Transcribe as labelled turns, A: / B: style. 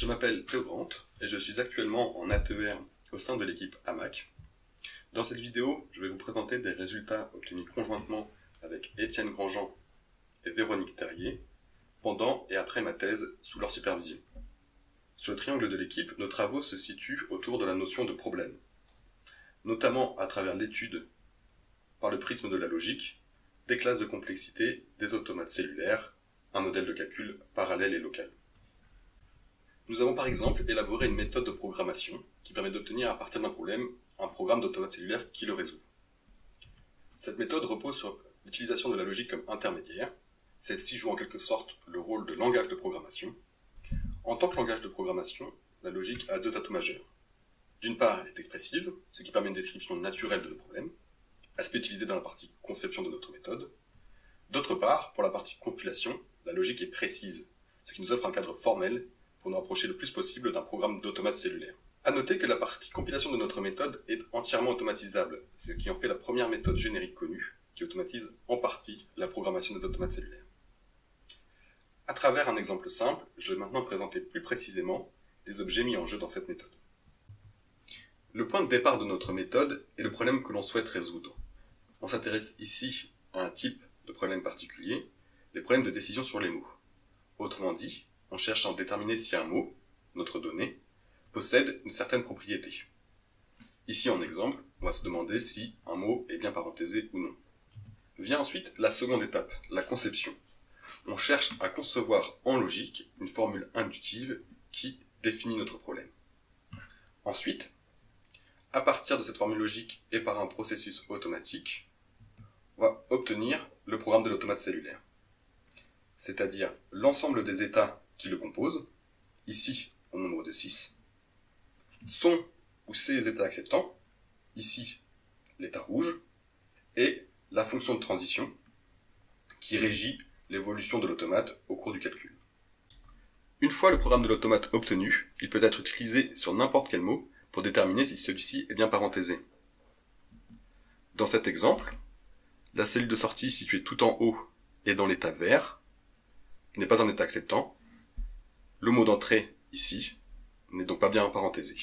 A: Je m'appelle Théo Brandt et je suis actuellement en ATER au sein de l'équipe AMAC. Dans cette vidéo, je vais vous présenter des résultats obtenus conjointement avec Étienne Grandjean et Véronique Terrier pendant et après ma thèse sous leur supervision. Sur le triangle de l'équipe, nos travaux se situent autour de la notion de problème, notamment à travers l'étude par le prisme de la logique, des classes de complexité, des automates cellulaires, un modèle de calcul parallèle et local. Nous avons par exemple élaboré une méthode de programmation qui permet d'obtenir à partir d'un problème un programme d'automate cellulaire qui le résout. Cette méthode repose sur l'utilisation de la logique comme intermédiaire. Celle-ci joue en quelque sorte le rôle de langage de programmation. En tant que langage de programmation, la logique a deux atouts majeurs. D'une part, elle est expressive, ce qui permet une description naturelle de nos problèmes, aspect utilisé dans la partie conception de notre méthode. D'autre part, pour la partie compilation, la logique est précise, ce qui nous offre un cadre formel pour nous rapprocher le plus possible d'un programme d'automate cellulaire. À noter que la partie compilation de notre méthode est entièrement automatisable, ce qui en fait la première méthode générique connue, qui automatise en partie la programmation des automates cellulaires. À travers un exemple simple, je vais maintenant présenter plus précisément les objets mis en jeu dans cette méthode. Le point de départ de notre méthode est le problème que l'on souhaite résoudre. On s'intéresse ici à un type de problème particulier, les problèmes de décision sur les mots. Autrement dit, on cherche à déterminer si un mot, notre donnée, possède une certaine propriété. Ici, en exemple, on va se demander si un mot est bien parenthésé ou non. Vient ensuite la seconde étape, la conception. On cherche à concevoir en logique une formule inductive qui définit notre problème. Ensuite, à partir de cette formule logique et par un processus automatique, on va obtenir le programme de l'automate cellulaire, c'est-à-dire l'ensemble des états qui le composent, ici au nombre de 6, son ou ses états acceptants, ici l'état rouge, et la fonction de transition qui régit l'évolution de l'automate au cours du calcul. Une fois le programme de l'automate obtenu, il peut être utilisé sur n'importe quel mot pour déterminer si celui-ci est bien parenthésé. Dans cet exemple, la cellule de sortie située tout en haut est dans l'état vert, n'est pas un état acceptant. Le mot d'entrée, ici, n'est donc pas bien parenthésé.